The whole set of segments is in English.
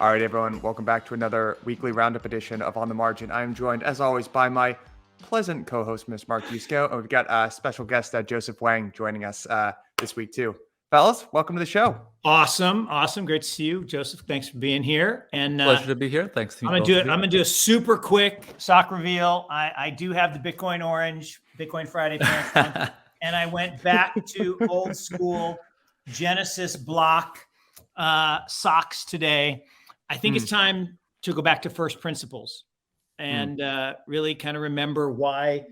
All right, everyone, welcome back to another weekly roundup edition of On the Margin. I am joined, as always, by my pleasant co-host, Miss Mark Yusko, and we've got a special guest, Joseph Wang, joining us this week too. Fellas, welcome to the show. Awesome. Great to see you, Joseph. Thanks for being here. And pleasure to be here. Thanks to you. I'm gonna do a super quick stock reveal. I do have the Bitcoin Orange, Bitcoin Friday pants on, and I went back to old school Genesis block socks today. I think it's time to go back to first principles and really kind of remember why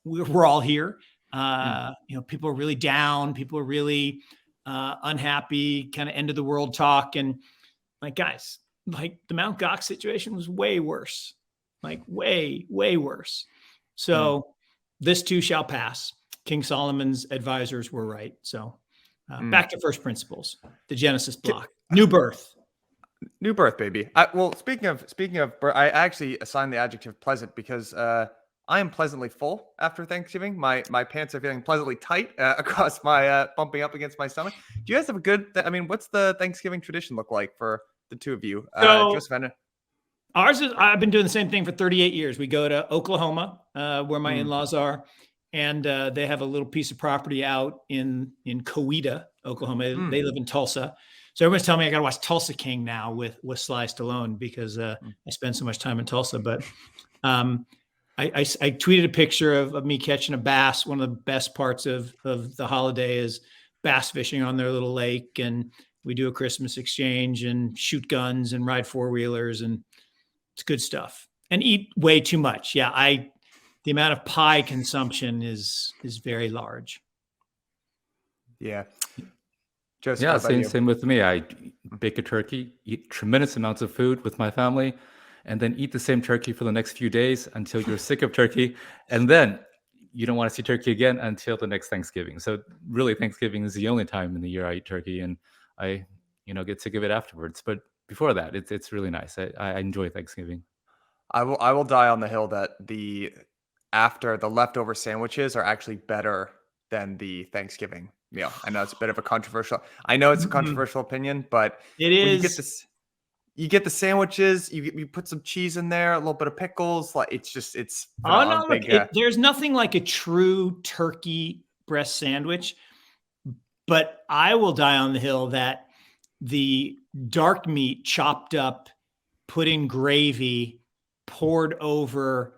we're all here. People are really down. People are really unhappy, kind of end of the world talk. And like, guys, like the Mt. Gox situation was way worse, like way, way worse. So this too shall pass. King Solomon's advisors were right. So back to first principles, the Genesis block, new birth. New birth, baby. Well, speaking of birth, I actually assigned the adjective pleasant because I am pleasantly full after Thanksgiving. My pants are feeling pleasantly tight across my bumping up against my stomach. Do you guys have a good? What's the Thanksgiving tradition look like for the two of you? Joseph, ours is. I've been doing the same thing for 38 years. We go to Oklahoma, where my in-laws are, and they have a little piece of property out in Coweta, Oklahoma. They live in Tulsa. So everyone's telling me I got to watch Tulsa King now with Sly Stallone because I spend so much time in Tulsa. But I tweeted a picture of me catching a bass. One of the best parts of the holiday is bass fishing on their little lake. And we do a Christmas exchange and shoot guns and ride four-wheelers. And it's good stuff. And eat way too much. Yeah, the amount of pie consumption is very large. Yeah. Joseph, same with me. I bake a turkey, eat tremendous amounts of food with my family, and then eat the same turkey for the next few days until you're sick of turkey. And then you don't want to see turkey again until the next Thanksgiving. So really, Thanksgiving is the only time in the year I eat turkey, and I get sick of it afterwards. But before that, it's really nice. I enjoy Thanksgiving. I will die on the hill that after the leftover sandwiches are actually better than the Thanksgiving meal. I know it's a bit of a controversial. I know it's a controversial opinion, but it is. You get the sandwiches. You put some cheese in there, a little bit of pickles. Like it's. There's nothing like a true turkey breast sandwich, but I will die on the hill that the dark meat chopped up, put in gravy, poured over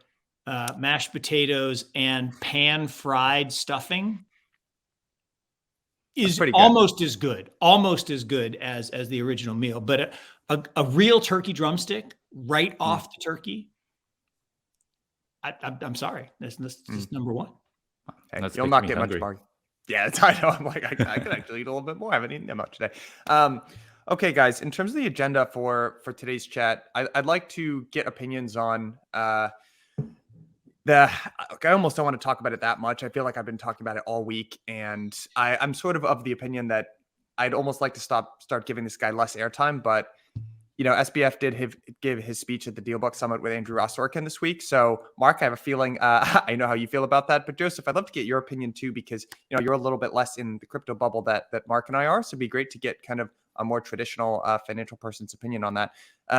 mashed potatoes and pan fried stuffing is almost as good as the original meal. But a real turkey drumstick right off the turkey, I'm sorry, this is number one. Hey, you'll not get much more. Yeah, I know. I'm like, I could actually eat a little bit more. I haven't eaten that much today. Okay, guys, in terms of the agenda for today's chat, I'd like to get opinions on I almost don't want to talk about it that much. I feel like I've been talking about it all week, and I'm sort of the opinion that I'd almost like to start giving this guy less airtime. But SBF did give his speech at the Dealbook Summit with Andrew Ross Sorkin this week. So, Mark, I have a feeling I know how you feel about that. But Joseph, I'd love to get your opinion too, because you're a little bit less in the crypto bubble that Mark and I are. So it'd be great to get kind of a more traditional financial person's opinion on that.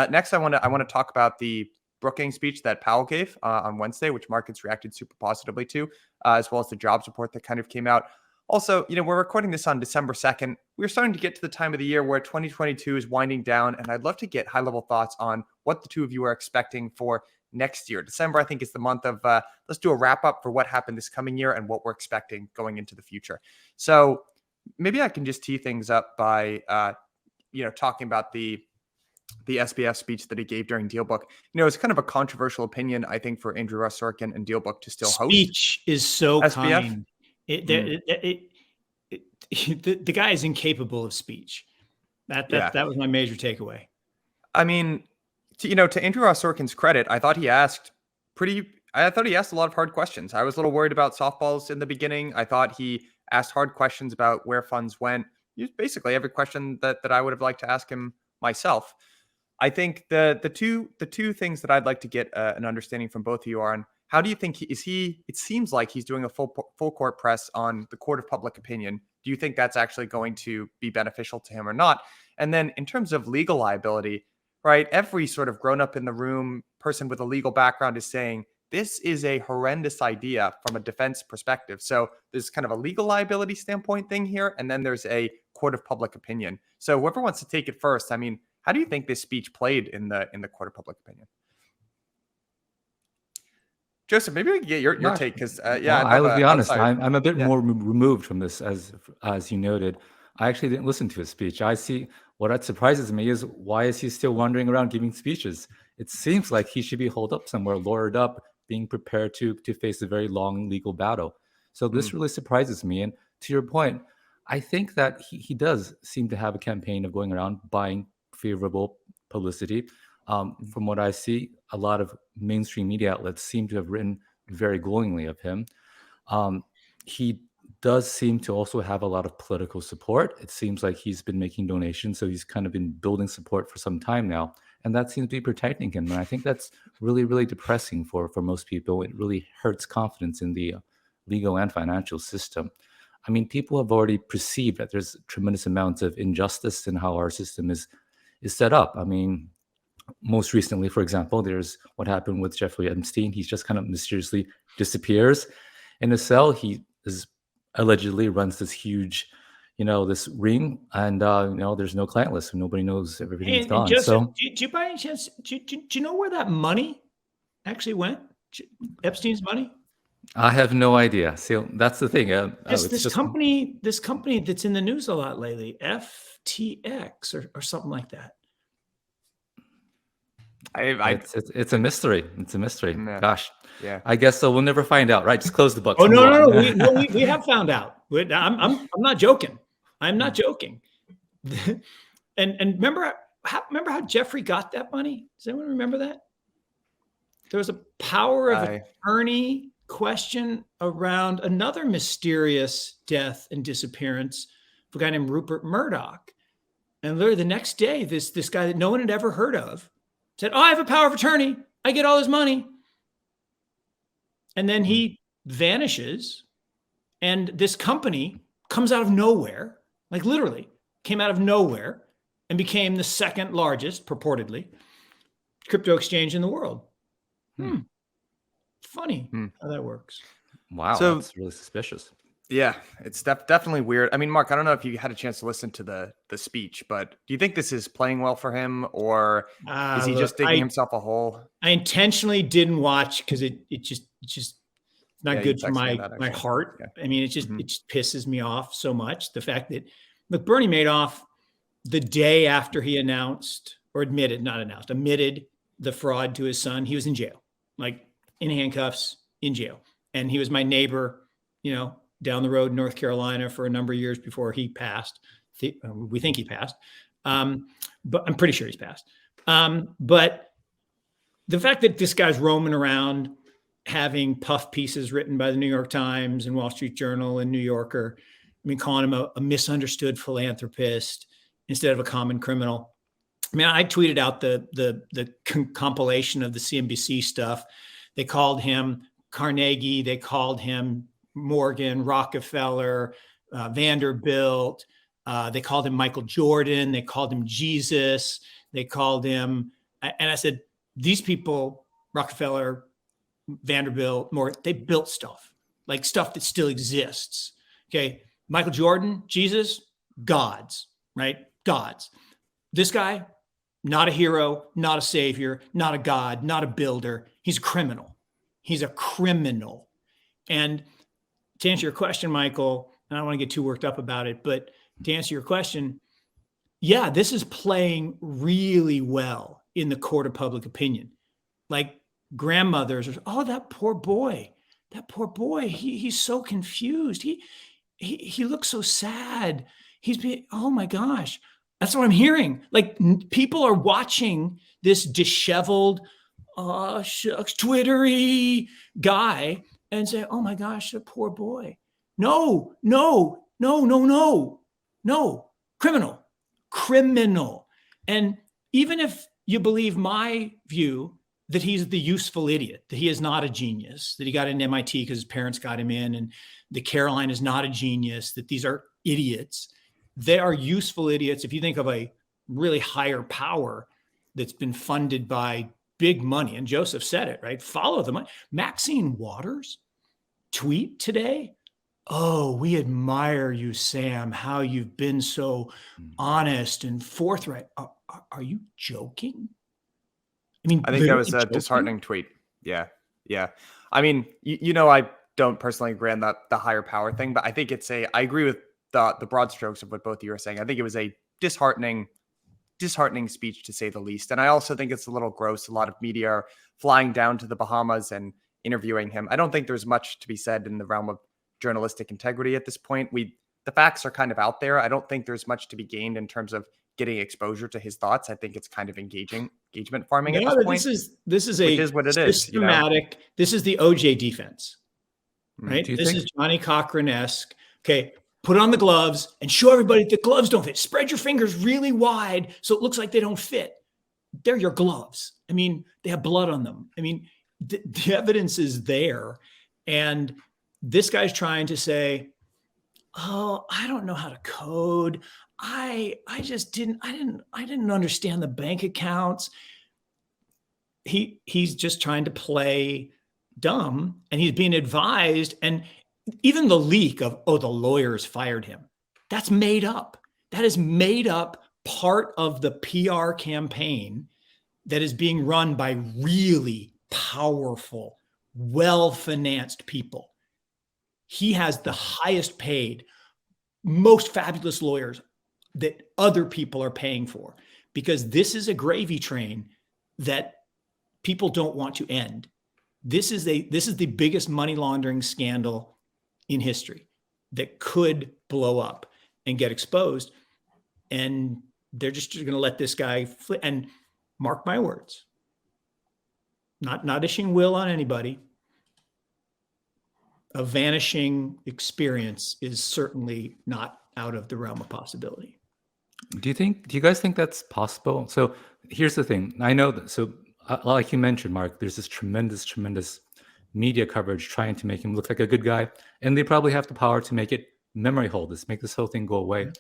Next, I want to talk about the Brookings speech that Powell gave on Wednesday, which markets reacted super positively to, as well as the jobs report that kind of came out. Also, we're recording this on December 2nd. We're starting to get to the time of the year where 2022 is winding down, and I'd love to get high-level thoughts on what the two of you are expecting for next year. December, I think, is the month of let's do a wrap-up for what happened this coming year and what we're expecting going into the future. So maybe I can just tee things up by talking about the SBF speech that he gave during Dealbook. It's kind of a controversial opinion, I think, for Andrew Ross Sorkin and Dealbook to still host. Speech is so SBF. kind. The guy is incapable of speech. That was my major takeaway. I mean, to Andrew Ross Sorkin's credit, I thought he asked a lot of hard questions. I was a little worried about softballs in the beginning. I thought he asked hard questions about where funds went. Basically every question that I would have liked to ask him myself. I think the two things that I'd like to get an understanding from both of you are on how do you think it seems like he's doing a full court press on the court of public opinion. Do you think that's actually going to be beneficial to him or not? And then in terms of legal liability, right? Every sort of grown up in the room person with a legal background is saying this is a horrendous idea from a defense perspective. So there's kind of a legal liability standpoint thing here, and then there's a court of public opinion. So whoever wants to take it first, I mean, how do you think this speech played in the court of public opinion? Joseph, maybe we can get your take, because I will be honest. I'm a bit Yeah. more removed from this, as you noted. I actually didn't listen to his speech. I see what surprises me is why is he still wandering around giving speeches? It seems like he should be holed up somewhere, lawyered up, being prepared to face a very long legal battle. So this really surprises me. And to your point, I think that he does seem to have a campaign of going around buying favorable publicity. From what I see, a lot of mainstream media outlets seem to have written very glowingly of him. He does seem to also have a lot of political support. It seems like he's been making donations, so he's kind of been building support for some time now, and that seems to be protecting him. And I think that's really, really depressing for most people. It really hurts confidence in the legal and financial system. I mean, people have already perceived that there's tremendous amounts of injustice in how our system is set up. I mean, most recently, for example, there's what happened with Jeffrey Epstein. He just kind of mysteriously disappears in a cell. He allegedly runs this huge, this ring, and there's no client list, so nobody knows everything's gone. Joseph, So, do you by any chance do you know where that money actually went? Epstein's money? I have no idea. So that's the thing. This company that's in the news a lot lately, FTX or something like that. It's a mystery. It's a mystery. Yeah. Gosh. Yeah. I guess so. We'll never find out, right? Just close the book. Oh no. We have found out. I'm not joking. I'm not joking. And remember how Jeffrey got that money? Does anyone remember that? There was a power of attorney question around another mysterious death and disappearance of a guy named Rupert Murdoch. And literally the next day, this guy that no one had ever heard of said, "Oh, I have a power of attorney. I get all this money." And then he vanishes, and this company comes out of nowhere, like literally came out of nowhere and became the second largest, purportedly, crypto exchange in the world. Funny how that works. Wow, So- that's really suspicious. Yeah, it's definitely weird. I mean, Mark, I don't know if you had a chance to listen to the speech, but do you think this is playing well for him, or is he just digging himself a hole? I intentionally didn't watch because it's just not Yeah, good you for texted me my that, my actually. heart. Yeah. I mean, it just pisses me off so much. The fact that Bernie Madoff, the day after he admitted the fraud to his son, he was in jail, like in handcuffs, in jail. And he was my neighbor, down the road in North Carolina for a number of years before he passed. We think he passed, but I'm pretty sure he's passed. But the fact that this guy's roaming around having puff pieces written by the New York Times and Wall Street Journal and New Yorker, I mean, calling him a misunderstood philanthropist instead of a common criminal. I mean, I tweeted out the compilation of the CNBC stuff. They called him Carnegie. They called him Morgan, Rockefeller, Vanderbilt. They called him Michael Jordan. They called him Jesus. They called him, and I said, these people, Rockefeller, Vanderbilt, Morgan, they built stuff, like stuff that still exists. Okay. Michael Jordan, Jesus, gods, right? Gods. This guy, not a hero, not a savior, not a god, not a builder. He's a criminal. He's a criminal. And to answer your question, Michael, and I don't want to get too worked up about it, but to answer your question, yeah, this is playing really well in the court of public opinion. Like grandmothers are, oh, that poor boy, he's so confused. He looks so sad. Oh my gosh. That's what I'm hearing. Like people are watching this disheveled, shucks, twittery guy and say, oh my gosh, the poor boy. No, criminal. And even if you believe my view that he's the useful idiot, that he is not a genius, that he got into MIT because his parents got him in, and that Caroline is not a genius, that these are idiots. They are useful idiots. If you think of a really higher power that's been funded by big money. And Joseph said it, right? Follow the money. Maxine Waters tweet today, "Oh, we admire you, Sam, how you've been so honest and forthright." Are you joking? I mean, I think that was a joking? disheartening tweet. Yeah. Yeah. I mean, I don't personally agree on the higher power thing, but I think I agree with the broad strokes of what both of you are saying. I think it was a disheartening speech, to say the least. And I also think it's a little gross. A lot of media are flying down to the Bahamas and interviewing him. I don't think there's much to be said in the realm of journalistic integrity at this point. The facts are kind of out there. I don't think there's much to be gained in terms of getting exposure to his thoughts. I think it's kind of engagement farming at this point. This is which is what it is. Systematic. This is the OJ defense, right? This is Johnny Cochran-esque. Okay, put on the gloves and show everybody the gloves don't fit. Spread your fingers really wide so it looks like they don't fit. They're your gloves. I mean, they have blood on them. I mean, the evidence is there. And this guy's trying to say, "Oh, I don't know how to code. I didn't understand the bank accounts." He's just trying to play dumb, and he's being advised. And even the leak of, the lawyers fired him, that's made up. That is made up, part of the PR campaign that is being run by really powerful, well-financed people. He has the highest paid, most fabulous lawyers that other people are paying for, because this is a gravy train that people don't want to end. This is the biggest money laundering scandal in history that could blow up and get exposed. And they're just going to let this guy and mark my words, not issuing will on anybody. A vanishing experience is certainly not out of the realm of possibility. Do you guys think that's possible? So here's the thing. I know that, so like you mentioned, Mark, there's this tremendous media coverage trying to make him look like a good guy. And they probably have the power to make it memory hold this, make this whole thing go away.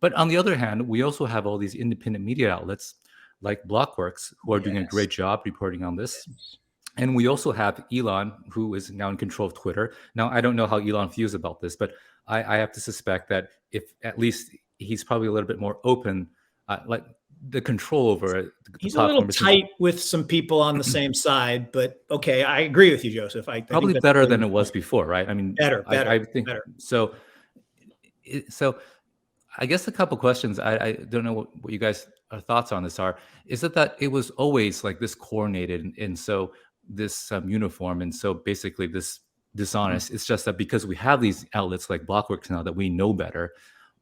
But on the other hand, we also have all these independent media outlets like Blockworks who are doing a great job reporting on this. And we also have Elon, who is now in control of Twitter. Now, I don't know how Elon feels about this, but I have to suspect that if at least he's probably a little bit more open, like the control over it. He's a little tight with some people on the same side, but okay, I agree with you, Joseph. I probably think better than it was before, right? I mean, better. I think so. So I guess a couple questions. I don't know what you guys' thoughts on this are. Is it that it was always like this coordinated and so this uniform and so basically this dishonest? It's just that because we have these outlets like Blockworks now that we know better,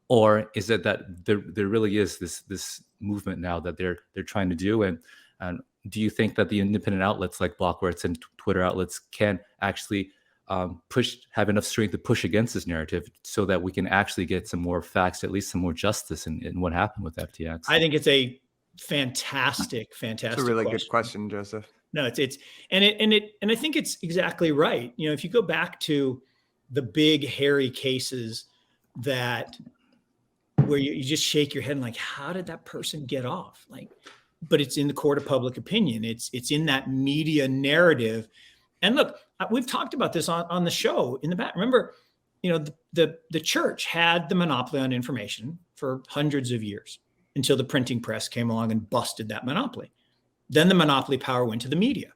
or is it that there really is this movement now that they're trying to do? And do you think that the independent outlets like Blockworks and Twitter outlets can actually have enough strength to push against this narrative so that we can actually get some more facts, at least some more justice in what happened with FTX? I think it's a fantastic It's a really good question, Joseph. No, and I think it's exactly right. You know, if you go back to the big hairy cases where you just shake your head and like, how did that person get off? Like, but it's in the court of public opinion. It's in that media narrative. And look, we've talked about this on the show in the back. Remember, the church had the monopoly on information for hundreds of years until the printing press came along and busted that monopoly. Then the monopoly power went to the media.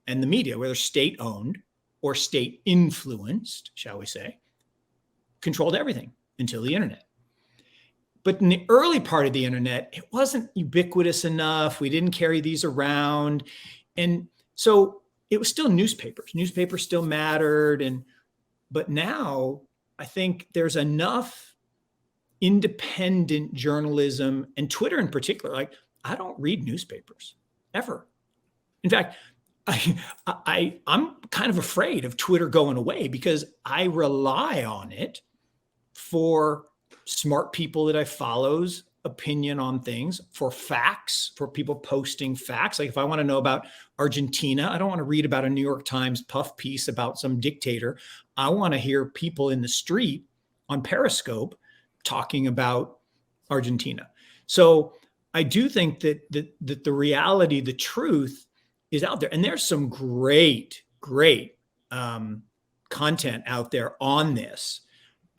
And the media, whether state-owned or state-influenced, shall we say, controlled everything until the internet. But in the early part of the internet, it wasn't ubiquitous enough. We didn't carry these around. And so it was still newspapers. Newspapers still mattered. But now I think there's enough independent journalism, and Twitter in particular. Like, I don't read newspapers ever. In fact, I'm kind of afraid of Twitter going away because I rely on it for smart people that I follow's opinion on things, for facts, for people posting facts. Like if I want to know about Argentina, I don't want to read about a New York Times puff piece about some dictator. I want to hear people in the street on Periscope talking about Argentina. So I do think that the reality, the truth is out there. And there's some great content out there on this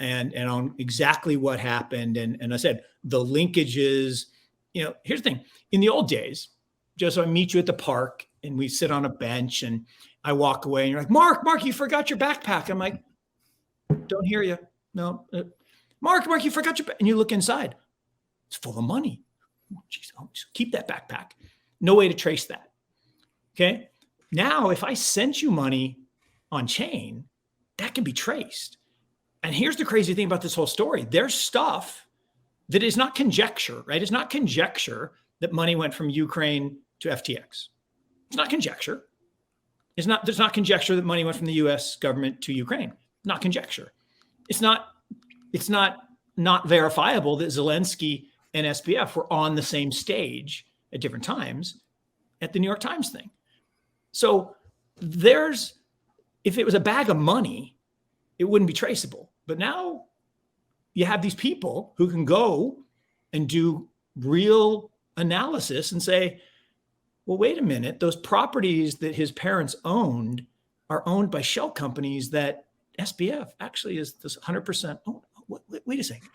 and on exactly what happened. And I said, the linkages, here's the thing. In the old days, just so I meet you at the park and we sit on a bench and I walk away and you're like, Mark, you forgot your backpack. I'm like, don't hear you. No, Mark, you forgot your, and you look inside. It's full of money. Oh, geez, just keep that backpack. No way to trace that. Okay. Now, if I sent you money on chain, that can be traced. And here's the crazy thing about this whole story. There's stuff that is not conjecture, right? It's not conjecture that money went from Ukraine to FTX. It's not conjecture. There's not conjecture that money went from the US government to Ukraine. Not conjecture. It's not verifiable that Zelensky and SBF were on the same stage at different times at the New York Times thing. So if it was a bag of money, it wouldn't be traceable. But now you have these people who can go and do real analysis and say, well, wait a minute, those properties that his parents owned are owned by shell companies that SBF actually is this 100%. Oh, wait a second.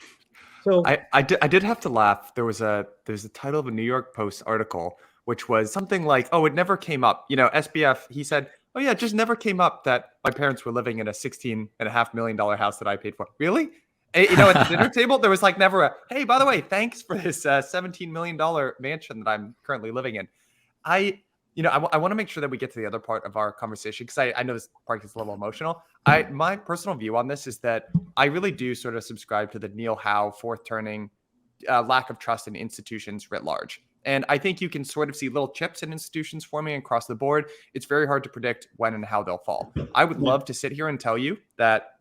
So I did have to laugh. There's a title of a New York Post article, which was something like, oh, it never came up. SBF, he said, oh yeah, it just never came up that my parents were living in a $16.5 million house that I paid for. Really? At the dinner table, there was like never a, hey, by the way, thanks for this $17 million mansion that I'm currently living in. I want to make sure that we get to the other part of our conversation because I know this part gets a little emotional. My personal view on this is that I really do sort of subscribe to the Neil Howe fourth turning lack of trust in institutions writ large. And I think you can sort of see little chips in institutions forming across the board. It's very hard to predict when and how they'll fall. I would love to sit here and tell you that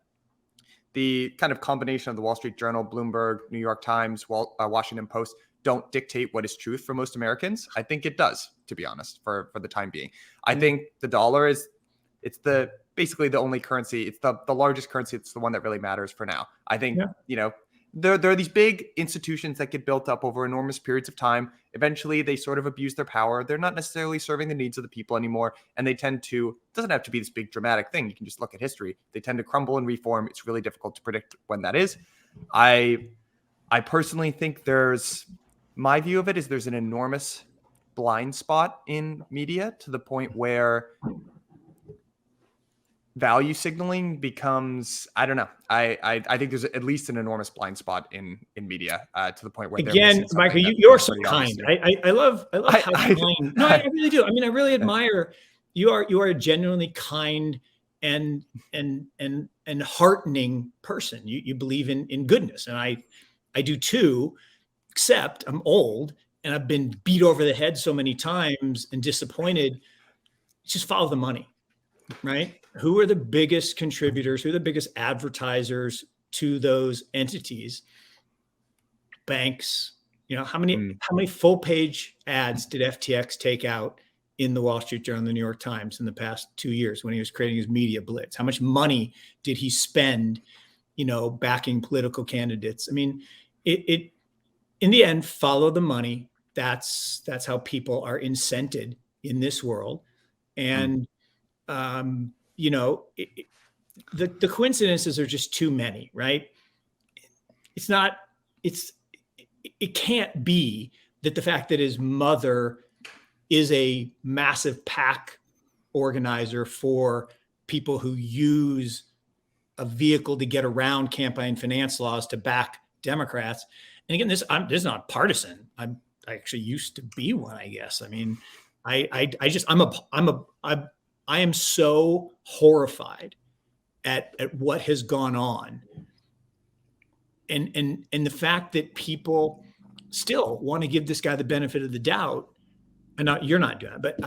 the kind of combination of the Wall Street Journal, Bloomberg, New York Times, Washington Post don't dictate what is truth for most Americans. I think it does, to be honest, for the time being. I think the dollar it's basically the only currency. It's the largest currency. It's the one that really matters for now. I think, there are these big institutions that get built up over enormous periods of time. Eventually, they sort of abuse their power. They're not necessarily serving the needs of the people anymore. And they tend to, it doesn't have to be this big dramatic thing. You can just look at history. They tend to crumble and reform. It's really difficult to predict when that is. I personally think my view of it is there's an enormous blind spot in media to the point where value signaling becomes, I don't know. I think there's at least an enormous blind spot in media to the point where again, Michael, you're so kind. I love how kind. No, I really do. I mean, I really admire you are a genuinely kind and heartening person. You believe in goodness, and I do too. Except I'm old and I've been beat over the head so many times and disappointed. Just follow the money, right? Who are the biggest contributors? Who are the biggest advertisers to those entities? Banks. How many full page ads did FTX take out in the Wall Street Journal and the New York Times in the past 2 years when he was creating his media blitz? How much money did he spend, backing political candidates? I mean, it in the end, follow the money. That's how people are incented in this world. And, the coincidences are just too many, right? It can't be that the fact that his mother is a massive PAC organizer for people who use a vehicle to get around campaign finance laws to back Democrats. And again, this is not partisan. I actually used to be one, I guess. I mean, I am so horrified at what has gone on, and the fact that people still want to give this guy the benefit of the doubt. And you're not doing it, but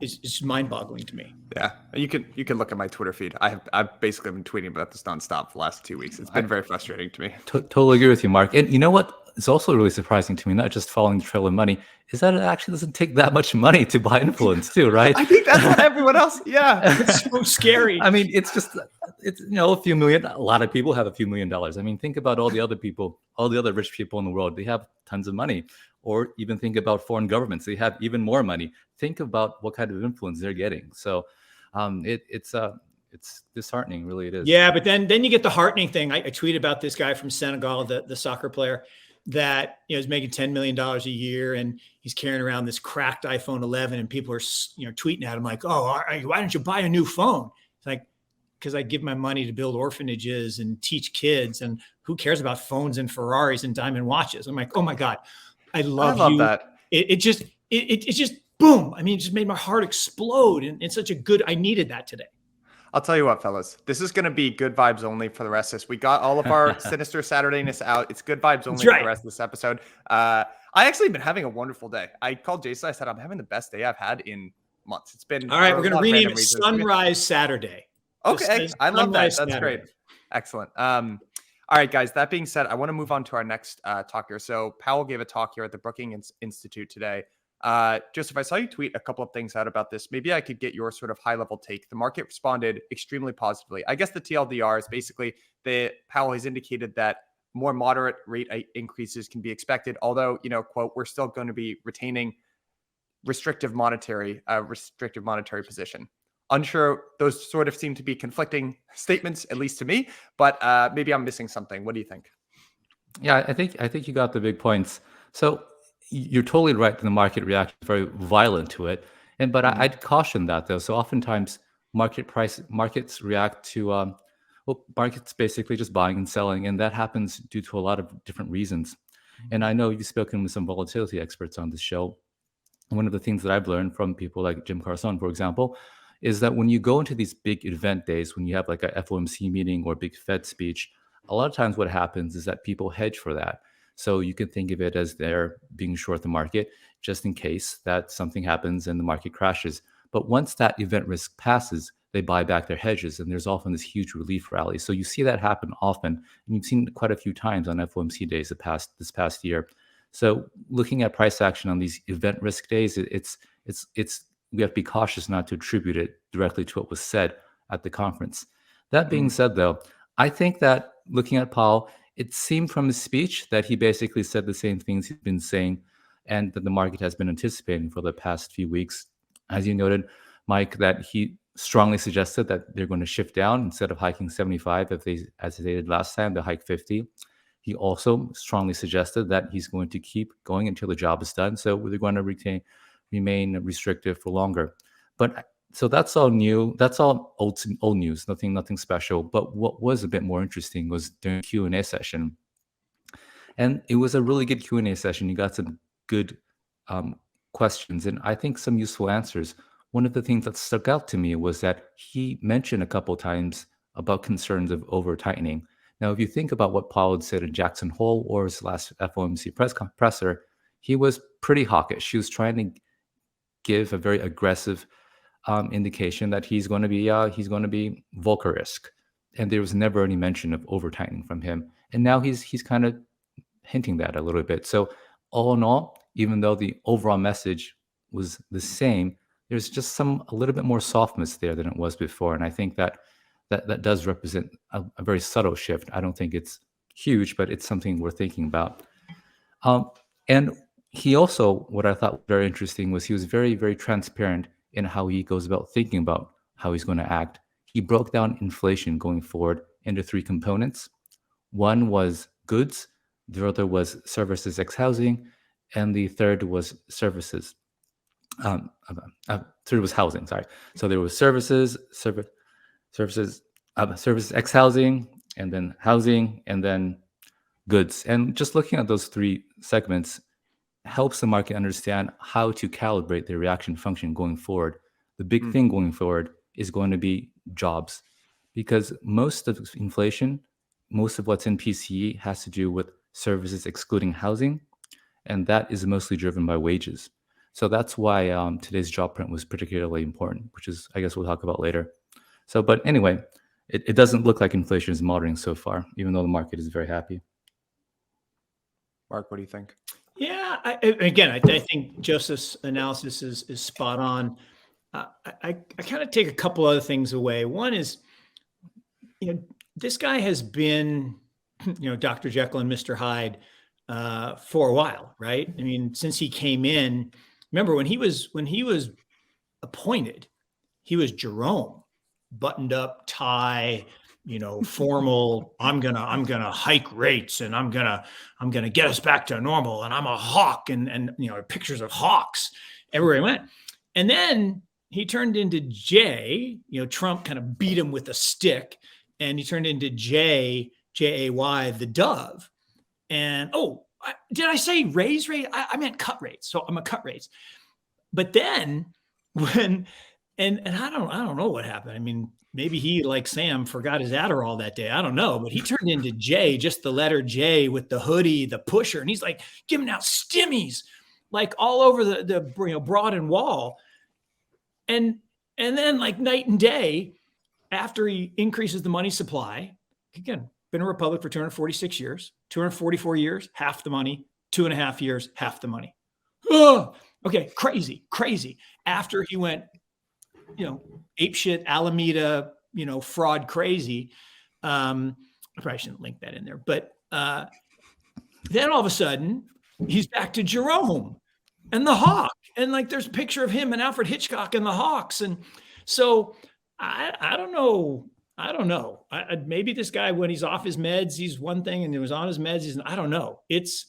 it's mind-boggling to me. Yeah, you can look at my Twitter feed. I've basically been tweeting about this nonstop for the last 2 weeks. It's been very frustrating to me. Totally agree with you, Mark. And you know what? It's also really surprising to me, not just following the trail of money, is that it actually doesn't take that much money to buy influence too, right? I think that's what everyone else. Yeah, it's so scary. I mean, it's a few million. A lot of people have a few $1 million. I mean, think about all the other people, all the other rich people in the world. They have tons of money. or even think about foreign governments. They have even more money. Think about what kind of influence they're getting. So it's disheartening, really. It is. Yeah, but then you get the heartening thing. I tweeted about this guy from Senegal, the soccer player that is making $10 million a year, and he's carrying around this cracked iPhone 11, and people are tweeting at him like, "Oh, why don't you buy a new phone?" It's like, because I give my money to build orphanages and teach kids, and who cares about phones and Ferraris and diamond watches? I'm like, oh my God, I love you. That. It just boom. I mean, it just made my heart explode, and it's such a good. I needed that today. I'll tell you what, fellas, this is going to be good vibes only for the rest of this. We got all of our Sinister Saturdayness out. It's good vibes only for the rest of this episode. I actually been having a wonderful day. I called Jason. I said, I'm having the best day I've had in months. It's been all right. We're going to rename it Sunrise Saturday. Okay. I love that. That's great. Excellent. All right, guys, that being said, I want to move on to our next talk here. So Powell gave a talk here at the Brookings Institute today. Joseph, I saw you tweet a couple of things out about this. Maybe I could get your sort of high level take. The market responded extremely positively. I guess the TLDR is basically Powell has indicated that more moderate rate increases can be expected. Although, quote, we're still going to be retaining restrictive monetary position. Unsure. Those sort of seem to be conflicting statements, at least to me, but maybe I'm missing something. What do you think? Yeah, I think you got the big points. So you're totally right that the market reacted very violent to it. But I'd caution that though. So oftentimes markets react to, markets basically just buying and selling. And that happens due to a lot of different reasons. And I know you've spoken with some volatility experts on this show. One of the things that I've learned from people like Jim Carson, for example, is that when you go into these big event days, when you have like a FOMC meeting or big Fed speech, a lot of times what happens is that people hedge for that. So you can think of it as they're being short the market just in case that something happens and the market crashes. But once that event risk passes, they buy back their hedges, and there's often this huge relief rally. So you see that happen often, and you've seen it quite a few times on FOMC days this past year. So looking at price action on these event risk days, it's we have to be cautious not to attribute it directly to what was said at the conference. That being said, though, I think that looking at Powell, it seemed from his speech that he basically said the same things he's been saying and that the market has been anticipating for the past few weeks. As you noted, Mike, that he strongly suggested that they're going to shift down instead of hiking 75 as they did last time, they hike 50. He also strongly suggested that he's going to keep going until the job is done. So they're going to remain restrictive for longer. But so that's all new. That's all old news. Nothing special. But what was a bit more interesting was during Q&A session, and it was a really good Q&A session. You got some good questions, and I think some useful answers. One of the things that stuck out to me was that he mentioned a couple times about concerns of over tightening. Now, if you think about what Powell had said in Jackson Hole or his last FOMC presser, he was pretty hawkish. He was trying to give a very aggressive indication that he's going to be Volcker-esque, and there was never any mention of over tightening from him. And now he's kind of hinting that a little bit. So all in all, even though the overall message was the same, there's just a little bit more softness there than it was before. And I think that does represent a very subtle shift. I don't think it's huge, but it's something we're thinking about. And he also, what I thought was very interesting was he was very, very transparent in how he goes about thinking about how he's going to act. He broke down inflation going forward into three components. One was goods, the other was services ex housing, and the third was services. Third was housing. Sorry. So there was services ex housing, and then housing, and then goods. And just looking at those three segments helps the market understand how to calibrate their reaction function going forward. The big thing going forward is going to be jobs, because most of inflation, most of what's in PCE has to do with services excluding housing, and that is mostly driven by wages. So that's why today's job print was particularly important, which is, I guess we'll talk about later. So, but anyway, it doesn't look like inflation is moderating so far, even though the market is very happy. Mark, what do you think? Yeah, I think Joseph's analysis is spot on. I kind of take a couple other things away. One is, this guy has been, Dr. Jekyll and Mr. Hyde for a while, right? I mean, since he came in, remember when he was appointed, he was Jerome, buttoned up tie, formal. I'm gonna hike rates, and I'm gonna get us back to normal, and I'm a hawk, and pictures of hawks everywhere he went. And then he turned into Jay. Trump kind of beat him with a stick, and he turned into Jay, Jay, the dove. And did I say raise rate? I meant cut rates. So I'm a cut rates. But then when and I don't know what happened. I mean, maybe he, like Sam, forgot his Adderall that day. I don't know, but he turned into J, just the letter J with the hoodie, the pusher, and he's like giving out stimmies like all over the Broad and Wall. And then like night and day after he increases the money supply, again, been a republic for 246 years, 244 years, half the money, 2.5 years, half the money. Oh, okay, crazy. After he went, ape shit, Alameda, fraud crazy. I probably shouldn't link that in there, but then all of a sudden he's back to Jerome and the Hawk, and like there's a picture of him and Alfred Hitchcock and the Hawks, and so I don't know. Maybe this guy, when he's off his meds, he's one thing, and he was on his meds, I don't know. It's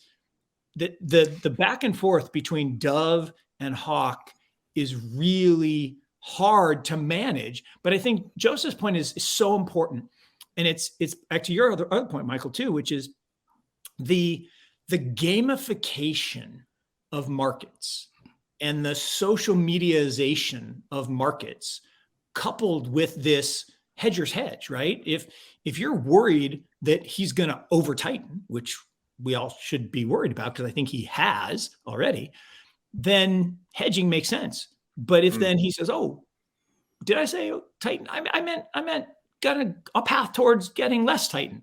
the back and forth between Dove and Hawk is really hard to manage. But I think Joseph's point is so important, and it's back to your other point, Michael, too, which is the gamification of markets and the social mediaization of markets, coupled with this hedger's hedge, right? If you're worried that he's going to over tighten, which we all should be worried about because I think he has already, then hedging makes sense. But if then he says, "Oh, did I say tighten? I meant got a path towards getting less tighten,"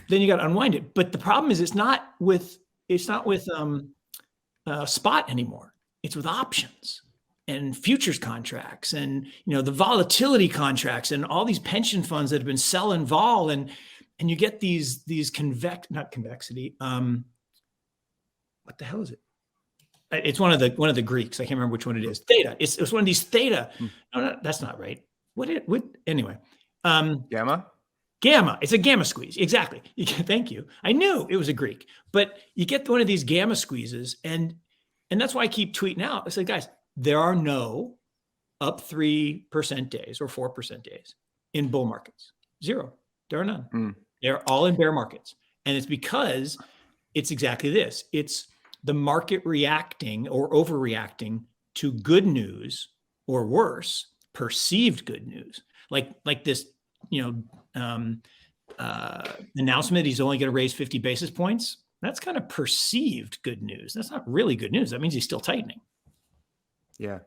then you got to unwind it. But the problem is it's not with spot anymore. It's with options and futures contracts, and the volatility contracts, and all these pension funds that have been selling vol, and you get these not convexity. What the hell is it? It's one of the Greeks. I can't remember which one it is. Theta. It's one of these theta. No, that's not right. What anyway? Gamma. Gamma. It's a gamma squeeze. Exactly. Thank you. I knew it was a Greek, but you get one of these gamma squeezes, and that's why I keep tweeting out. I said, guys, there are no up 3% days or 4% days in bull markets. Zero. There are none. They're all in bear markets. And it's because it's exactly this. It's the market reacting or overreacting to good news, or worse, perceived good news. Like this, announcement he's only going to raise 50 basis points. That's kind of perceived good news. That's not really good news. That means he's still tightening. Yeah.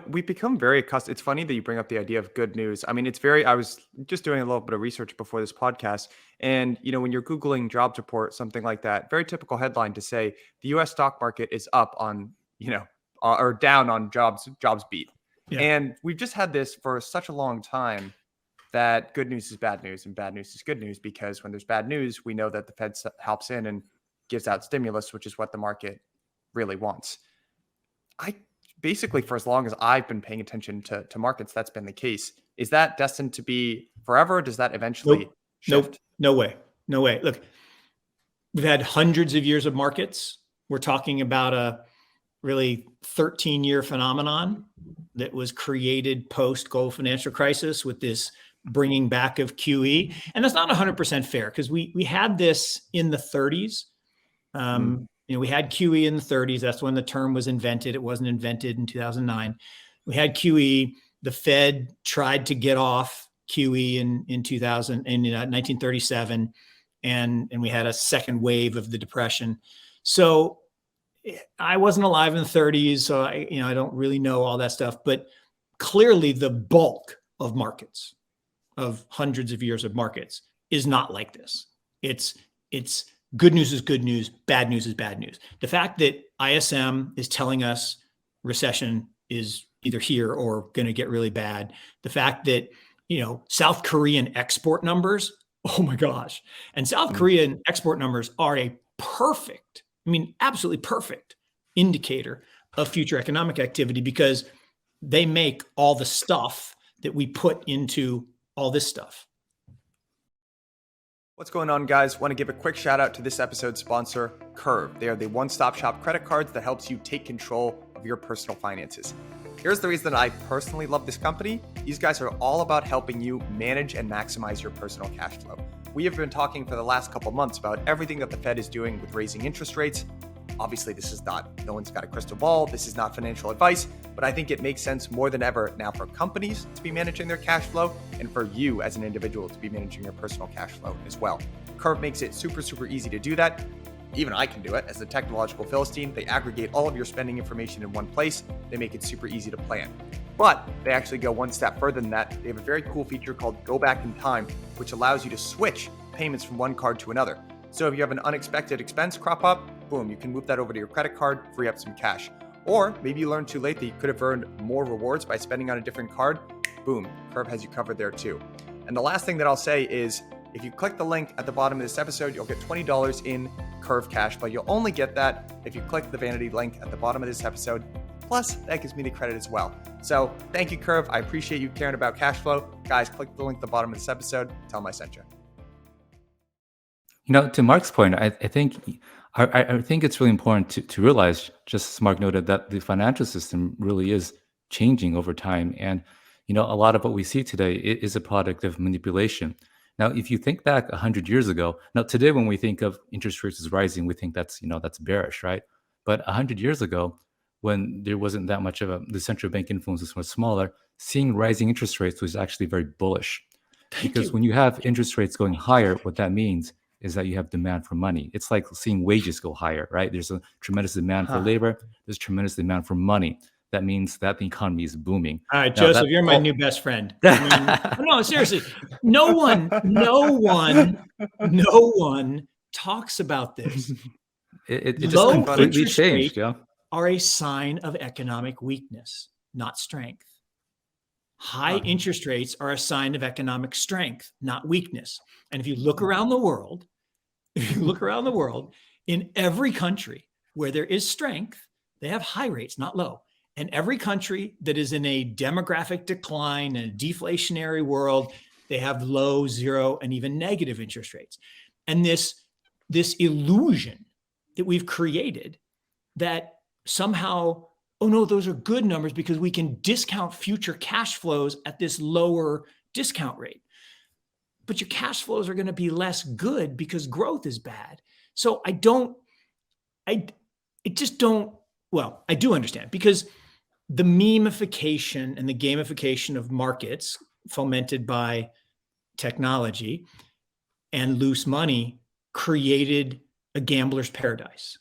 We've become very accustomed. It's funny that you bring up the idea of good news. I mean, I was just doing a little bit of research before this podcast. And, when you're Googling jobs report, something like that, very typical headline to say the US stock market is up on, or down on jobs beat. Yeah. And we've just had this for such a long time that good news is bad news and bad news is good news, because when there's bad news, we know that the Fed helps in and gives out stimulus, which is what the market really wants. Basically, for as long as I've been paying attention to markets, that's been the case. Is that destined to be forever? Does that eventually shift? No way. Look, we've had hundreds of years of markets. We're talking about a really 13-year phenomenon that was created post-global financial crisis with this bringing back of QE. And that's not 100% fair, because we had this in the 30s. We had QE in the 30s. That's when the term was invented. It wasn't invented in 2009. We had QE. The Fed tried to get off QE in 1937, and we had a second wave of the Depression. So I wasn't alive in the 30s, so I don't really know all that stuff. But clearly, the bulk of markets, of hundreds of years of markets, is not like this. It's good news is good news. Bad news is bad news. The fact that ISM is telling us recession is either here or going to get really bad. The fact that, South Korean export numbers Oh my gosh. And South Korean export numbers are a perfect, absolutely perfect indicator of future economic activity because they make all the stuff that we put into all this stuff. What's going on, guys? Want to give a quick shout out to this episode's sponsor, Curve. They are the one-stop shop credit cards that helps you take control of your personal finances. Here's the reason that I personally love this company. These guys are all about helping you manage and maximize your personal cash flow. We have been talking for the last couple months about everything that the Fed is doing with raising interest rates. Obviously, this is no one's got a crystal ball. This is not financial advice, but I think it makes sense more than ever now for companies to be managing their cash flow and for you as an individual to be managing your personal cash flow as well. Curve makes it super, super easy to do that. Even I can do it as a technological Philistine. They aggregate all of your spending information in one place. They make it super easy to plan. But they actually go one step further than that. They have a very cool feature called Go Back in Time, which allows you to switch payments from one card to another. So if you have an unexpected expense crop up, boom, you can move that over to your credit card, free up some cash. Or maybe you learned too late that you could have earned more rewards by spending on a different card. Boom, Curve has you covered there too. And the last thing that I'll say is, if you click the link at the bottom of this episode, you'll get $20 in Curve cash, but you'll only get that if you click the vanity link at the bottom of this episode. Plus, that gives me the credit as well. So thank you, Curve. I appreciate you caring about cash flow. Guys, click the link at the bottom of this episode. Tell them I sent you. To Mark's point, I think it's really important to realize, just as Mark noted, that the financial system really is changing over time. And, a lot of what we see today is a product of manipulation. Now, if you think back 100 years ago, now today when we think of interest rates as rising, we think that's bearish, right? But 100 years ago, when there wasn't that much of the central bank influence was much smaller, seeing rising interest rates was actually very bullish. Because when you have interest rates going higher, what that means is that you have demand for money. It's like seeing wages go higher, right? There's a tremendous demand for labor. There's tremendous demand for money. That means that the economy is booming. All right, Joseph, you're my new best friend. No, seriously, no one talks about this. It just completely changed. Yeah, are a sign of economic weakness, not strength. High interest rates are a sign of economic strength, not weakness. And if you look around the world, in every country where there is strength, they have high rates, not low. And every country that is in a demographic decline and a deflationary world, they have low, zero, and even negative interest rates. And this illusion that we've created that somehow, oh no, those are good numbers because we can discount future cash flows at this lower discount rate. But your cash flows are going to be less good because growth is bad. So I do understand, because the memification and the gamification of markets fomented by technology and loose money created a gambler's paradise.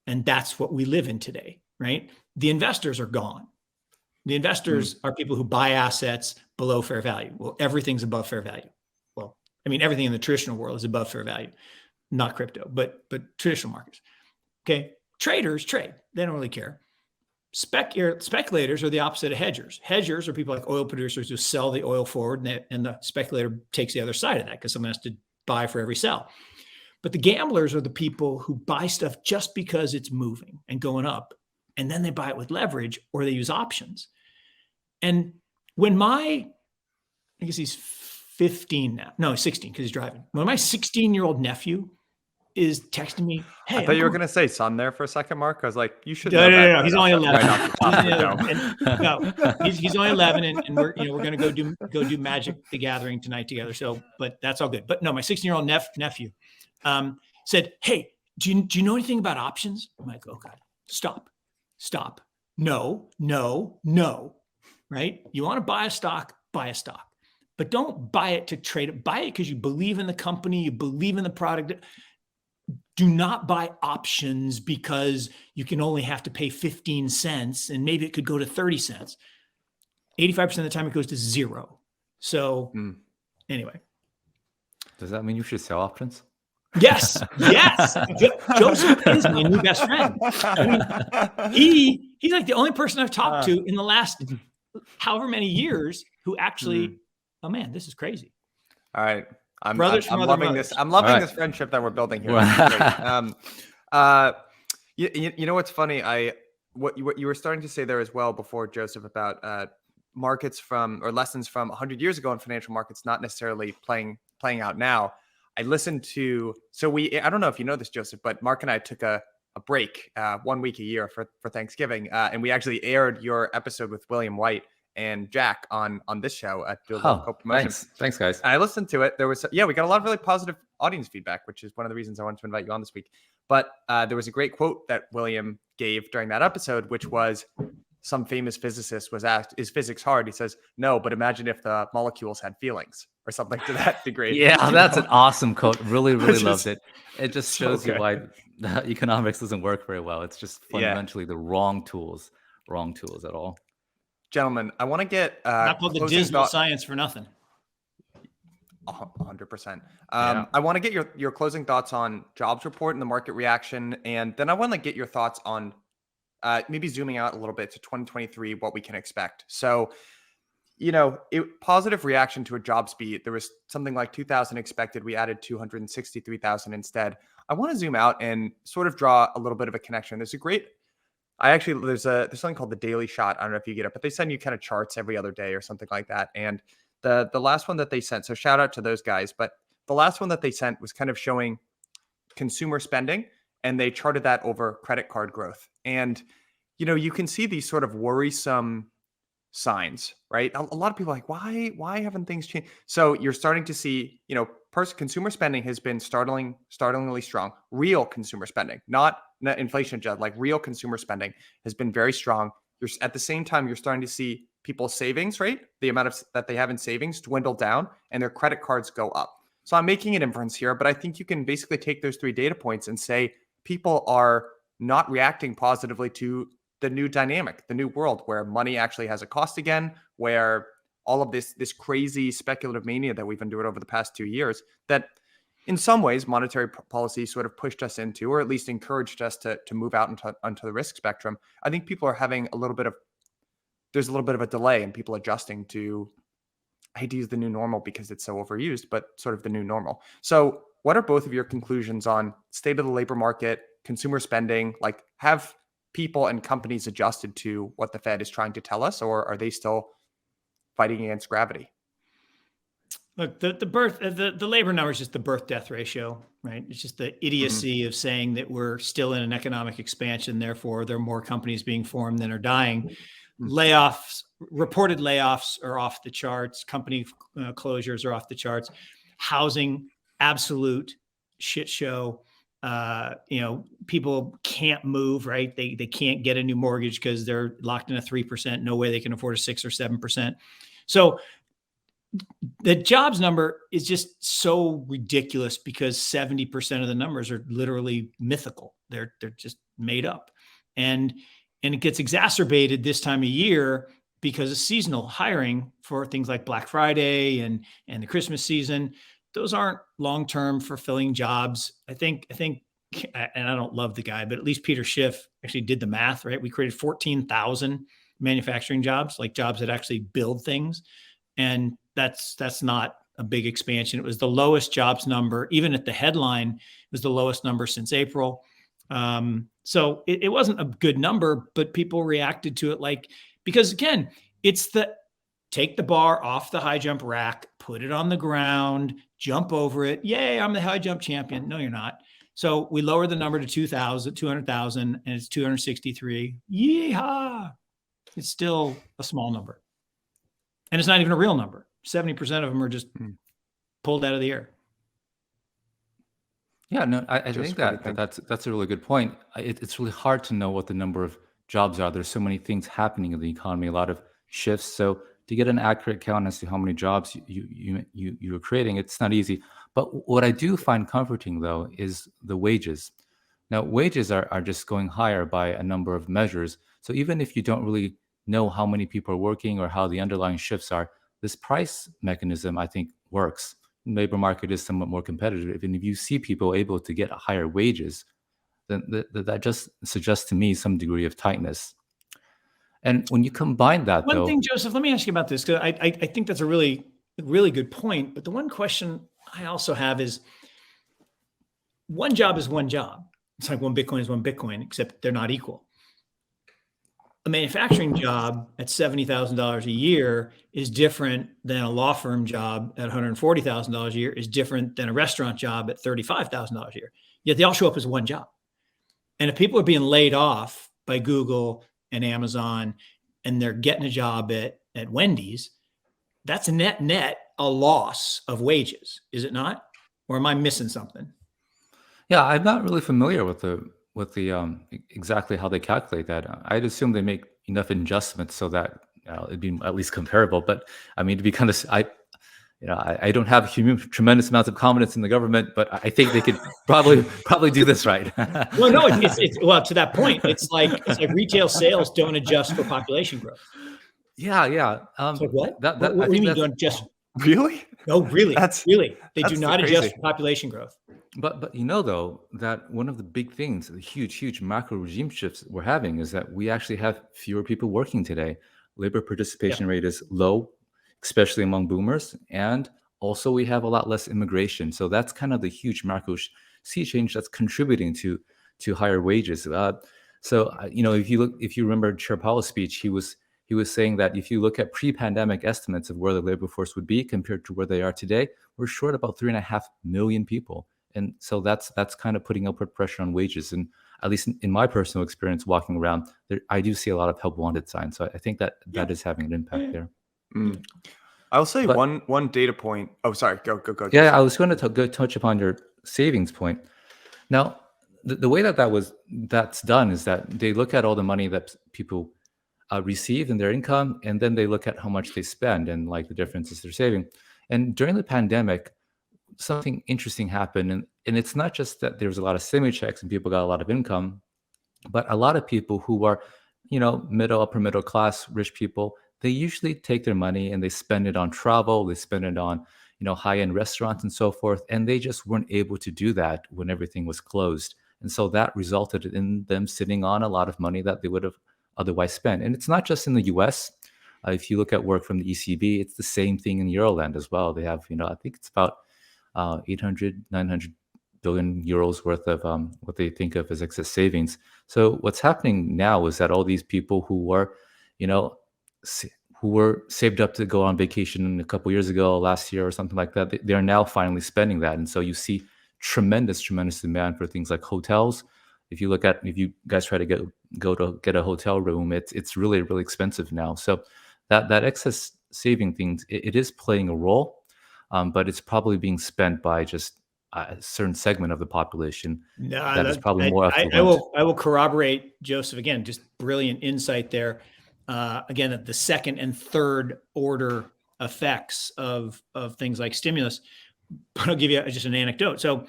And that's what we live in today, right? The investors are gone. The investors are people who buy assets below fair value. Well, everything's above fair value. Well, everything in the traditional world is above fair value, not crypto, but traditional markets. Okay. Traders trade. They don't really care. Speculators are the opposite of hedgers. Hedgers are people like oil producers who sell the oil forward, and the speculator takes the other side of that because someone has to buy for every sell. But the gamblers are the people who buy stuff just because it's moving and going up, and then they buy it with leverage or they use options. And when I guess he's 15 now. No, he's 16 because he's driving. When my 16-year-old nephew is texting me, hey, I thought you were going to say son there for a second, Mark. I was like, you should. No. He's only 11. He's only 11, and we're going to go do Magic the Gathering tonight together. So, but that's all good. But no, my 16-year-old nephew said, hey, do you know anything about options? I'm like, oh God, stop. No. Right? You want to buy a stock, but don't buy it to trade it. Buy it because you believe in the company, you believe in the product. Do not buy options because you can only have to pay 15 cents and maybe it could go to 30 cents. 85% of the time it goes to zero. So anyway. Does that mean you should sell options? Yes. Joseph is my new best friend. He's like the only person I've talked to in the last however many years who actually, oh man, this is crazy. All right. Brothers from I'm other loving mothers. this. I'm loving All right. this friendship that we're building here. This is great. You know what's funny? What you were starting to say there as well before, Joseph, about markets from, or lessons from 100 years ago in financial markets not necessarily playing out now. I listened to, I don't know if you know this, Joseph, but Mark and I took a break 1 week a year for Thanksgiving, and we actually aired your episode with William White and Jack on this show at do a little Oh, co-promotion. thanks, guys. I listened to it. There was, we got a lot of really positive audience feedback, which is one of the reasons I wanted to invite you on this week. But there was a great quote that William gave during that episode, which was, some famous physicist was asked, "Is physics hard?" He says, "No, but imagine if the molecules had feelings," or something to that degree. Yeah, that's an awesome quote. Really Which loved is it. It just so shows you good. why economics doesn't work very well. It's just Yeah. fundamentally the wrong tools at all. Gentlemen, I want to get Not called the closing dismal thought- science for nothing. 100%. Yeah. I want to get your closing thoughts on jobs report and the market reaction, and then I want to get your thoughts on maybe zooming out a little bit to 2023, what we can expect. So, positive reaction to a jobs beat. There was something like 2,000 expected. We added 263,000 instead. I want to zoom out and sort of draw a little bit of a connection. There's something called the Daily Shot. I don't know if you get it, but they send you kind of charts every other day or something like that. And the last one that they sent, so shout out to those guys, but the last one that they sent was kind of showing consumer spending, and they charted that over credit card growth. And, you can see these sort of worrisome signs, right? A lot of people are like, why haven't things changed? So you're starting to see, consumer spending has been startlingly strong. Real consumer spending, not inflation adjusted, like real consumer spending has been very strong. At the same time, you're starting to see people's savings rate, the amount that they have in savings, dwindle down, and their credit cards go up. So I'm making an inference here, but I think you can basically take those 3 data points and say people are not reacting positively to the new dynamic, the new world where money actually has a cost again, where all of this crazy speculative mania that we've endured over the past 2 years, that in some ways monetary policy sort of pushed us into, or at least encouraged us to move out onto the risk spectrum. I think people are having there's a little bit of a delay in people adjusting to, I hate to use the new normal because it's so overused, but sort of the new normal. So what are both of your conclusions on state of the labor market, consumer spending? Like, have people and companies adjusted to what the Fed is trying to tell us, or are they still fighting against gravity? Look, the labor number is just the birth-death ratio, right? It's just the idiocy of saying that we're still in an economic expansion, therefore there are more companies being formed than are dying. Reported layoffs are off the charts. Company closures are off the charts. Housing, absolute shit show. People can't move, right? They can't get a new mortgage because they're locked in a 3%. No way they can afford a 6 or 7%. So the jobs number is just so ridiculous because 70% of the numbers are literally mythical. They're just made up. And it gets exacerbated this time of year because of seasonal hiring for things like Black Friday and the Christmas season. Those aren't long-term fulfilling jobs. I think, and I don't love the guy, but at least Peter Schiff actually did the math, right? We created 14,000 manufacturing jobs, like jobs that actually build things. And that's not a big expansion. It was the lowest jobs number, even at the headline, it was the lowest number since April. So it wasn't a good number, but people reacted to it because again, it's take the bar off the high jump rack, put it on the ground, jump over it. Yay, I'm the high jump champion. No, you're not. So we lowered the number to 200,000, and it's 263. Yeehaw. It's still a small number. And it's not even a real number. 70% of them are just pulled out of the air. Yeah, no, I think that's a really good point. It's really hard to know what the number of jobs are. There's so many things happening in the economy, a lot of shifts. So to get an accurate count as to how many jobs you're creating, it's not easy. But what I do find comforting, though, is the wages. Now, wages are just going higher by a number of measures. So even if you don't really know how many people are working or how the underlying shifts are, this price mechanism, I think, works. Labor market is somewhat more competitive. And if you see people able to get higher wages, then that just suggests to me some degree of tightness. And when you combine that, One thing, Joseph, let me ask you about this, because I think that's a really, really good point. But the one question I also have is one job is one job. It's like one Bitcoin is one Bitcoin, except they're not equal. A manufacturing job at $70,000 a year is different than a law firm job at $140,000 a year, is different than a restaurant job at $35,000 a year. Yet they all show up as one job. And if people are being laid off by Google and Amazon and they're getting a job at Wendy's, that's net a loss of wages, is it not? Or am I missing something? Yeah, I'm not really familiar with the exactly how they calculate that. I'd assume they make enough adjustments so that it'd be at least comparable. But I mean, to be kind of, I don't have tremendous amounts of confidence in the government, but I think they could probably do this right. Well, no, it's well, to that point, it's like retail sales don't adjust for population growth. Yeah. It's like what? What What do you mean don't adjust? Really? No, really, really, they do that's not crazy. adjust for population growth. But though, that one of the big things, the huge macro regime shifts we're having is that we actually have fewer people working today. Labor participation rate is low, especially among boomers, and also we have a lot less immigration. So that's kind of the huge macro sea change that's contributing to higher wages. If you remember Chair Powell's speech, he was saying that if you look at pre-pandemic estimates of where the labor force would be compared to where they are today, we're short about 3.5 million people. And so that's kind of putting upward pressure on wages. And at least in my personal experience walking around, I do see a lot of help wanted signs. So I think that is having an impact there. Mm. I'll say one data point. Oh, sorry. Go. Yeah, I was going to touch upon your savings point. Now, the way that's done is that they look at all the money that people receive in their income, and then they look at how much they spend and like the differences they're saving. And during the pandemic, something interesting happened, and it's not just that there was a lot of stimulus checks and people got a lot of income, but a lot of people who are, upper middle class, rich people, they usually take their money and they spend it on travel, they spend it on, high-end restaurants and so forth, and they just weren't able to do that when everything was closed. And so that resulted in them sitting on a lot of money that they would have otherwise spent. And it's not just in the US. If you look at work from the ECB, it's the same thing in Euroland as well. They have, I think it's about 800, 900 billion euros worth of what they think of as excess savings. So what's happening now is that all these people who were, who were saved up to go on vacation a couple years ago, last year or something like that, they are now finally spending that. And so you see tremendous demand for things like hotels. If you guys try to get a hotel room, it's really, really expensive now. So that excess saving things, it is playing a role, but it's probably being spent by just a certain segment of the population that is probably more affluent. I will corroborate, Joseph, again, just brilliant insight there. Again, at the second and third order effects of things like stimulus. But I'll give you just an anecdote. So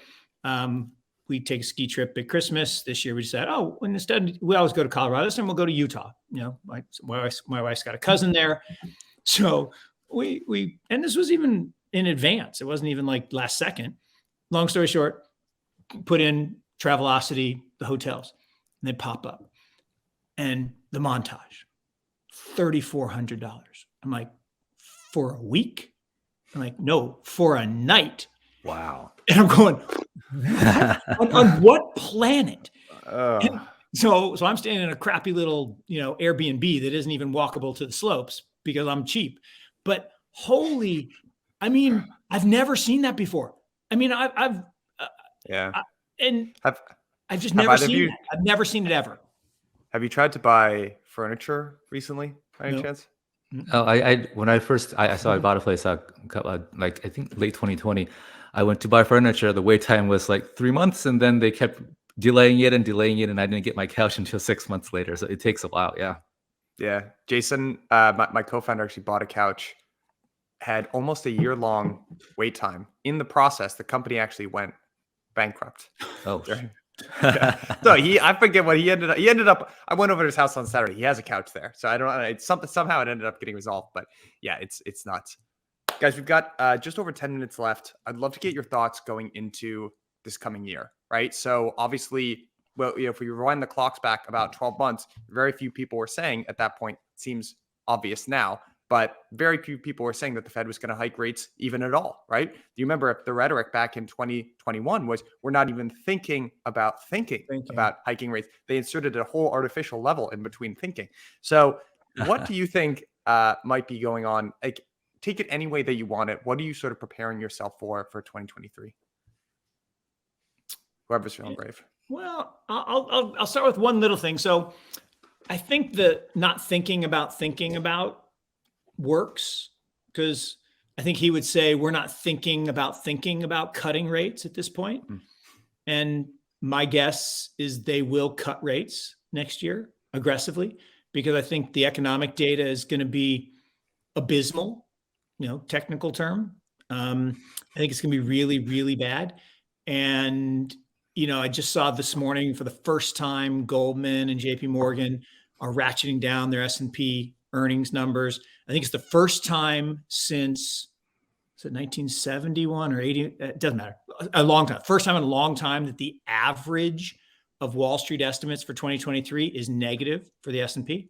we take a ski trip at Christmas. This year we decided, instead we always go to Colorado. This time we'll go to Utah. My wife's got a cousin there. So we and this was even in advance. It wasn't even like last second. Long story short, put in Travelocity, the hotels, and they pop up. And the montage, $3,400. I'm like, for a week? I'm like, no, for a night. Wow. And I'm going, on what planet? So I'm staying in a crappy little, Airbnb that isn't even walkable to the slopes because I'm cheap. But I've never seen that before. I mean, I've just never seen that. I've never seen it ever. Have you tried to buy furniture recently, by any chance? Oh, when I bought a place, like I think late 2020, I went to buy furniture. The wait time was like 3 months, and then they kept delaying it, and I didn't get my couch until 6 months later. So it takes a while. Yeah. Yeah. Jason, my co-founder, actually bought a couch, had almost a year-long wait time. In the process, the company actually went bankrupt. Oh. Yeah. So I forget what he ended up. I went over to his house on Saturday. He has a couch there, so I don't know. It's something, somehow it ended up getting resolved. But yeah, it's nuts, guys. We've got just over 10 minutes left. I'd love to get your thoughts going into this coming year, right? So obviously, well, if we rewind the clocks back about 12 months, very few people were saying at that point. Seems obvious now but very few people were saying that the Fed was going to hike rates even at all, right? Do you remember if the rhetoric back in 2021 was we're not even thinking about hiking rates? They inserted a whole artificial level in between thinking. So what do you think might be going on? Like, take it any way that you want it. What are you sort of preparing yourself for 2023? Whoever's feeling brave. Well, I'll start with one little thing. So I think that not thinking about works, because I think he would say we're not thinking about cutting rates at this point. And my guess is they will cut rates next year aggressively, because I think the economic data is going to be abysmal, technical term. I think it's going to be really, really bad. And, I just saw this morning for the first time, Goldman and JP Morgan are ratcheting down their S&P earnings numbers. I think it's the first time since, is it 1971 or 80? It doesn't matter. A long time. First time in a long time that the average of Wall Street estimates for 2023 is negative for the S&P. I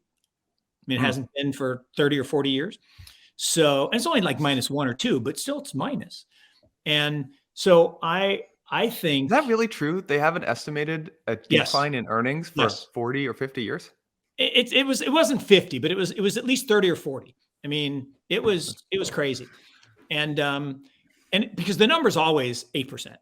mean, it hasn't been for 30 or 40 years. So, and it's only like -1 or 2, but still it's minus. And so I think. Is that really true? They haven't estimated a decline in earnings for 40 or 50 years? It wasn't 50, but it was at least 30 or 40. I mean, it was crazy. And because the number's always 8%,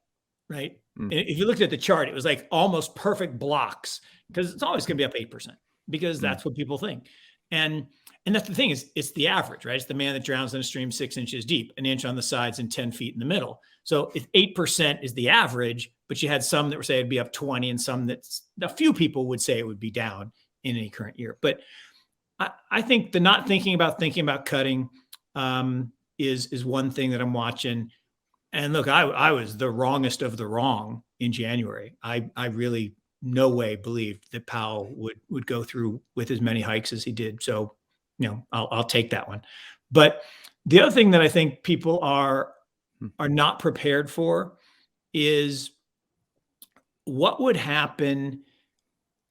right? And if you looked at the chart, it was like almost perfect blocks, because it's always going to be up 8%, because that's what people think. And that's the thing, is it's the average, right? It's the man that drowns in a stream 6 inches deep, an inch on the sides and 10 feet in the middle. So if 8% is the average, but you had some that were saying it'd be up 20, and some a few people would say it would be down in any current year. But I think the not thinking about cutting is one thing that I'm watching. And look, I was the wrongest of the wrong in January. I really no way believed that Powell would go through with as many hikes as he did. So, I'll take that one. But the other thing that I think people are not prepared for is what would happen,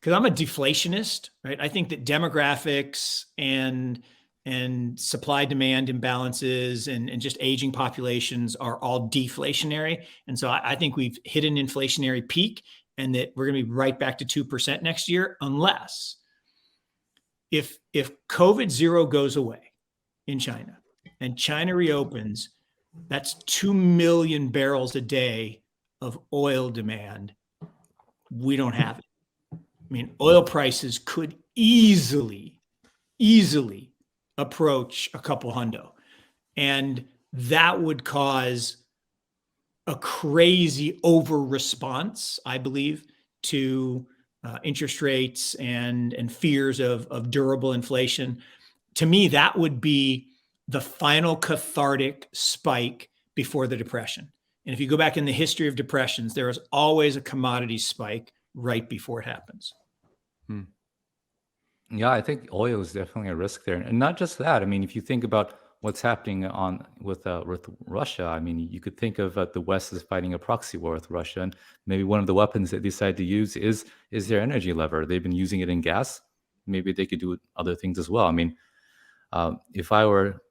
because I'm a deflationist, right? I think that demographics and supply demand imbalances and just aging populations are all deflationary. And so I think we've hit an inflationary peak, and that we're going to be right back to 2% next year, unless if COVID zero goes away in China and China reopens, that's 2 million barrels a day of oil demand. We don't have it. I mean, oil prices could easily approach a couple hundo. And that would cause a crazy over response, I believe, to interest rates and fears of durable inflation. To me, that would be the final cathartic spike before the Depression. And if you go back in the history of depressions, there is always a commodity spike right before it happens. Yeah, I think oil is definitely a risk there, and not just that. I mean, if you think about what's happening with Russia, I mean, you could think of the West as fighting a proxy war with Russia, and maybe one of the weapons that they decide to use is their energy lever. They've been using it in gas. Maybe they could do other things as well. I mean, if I were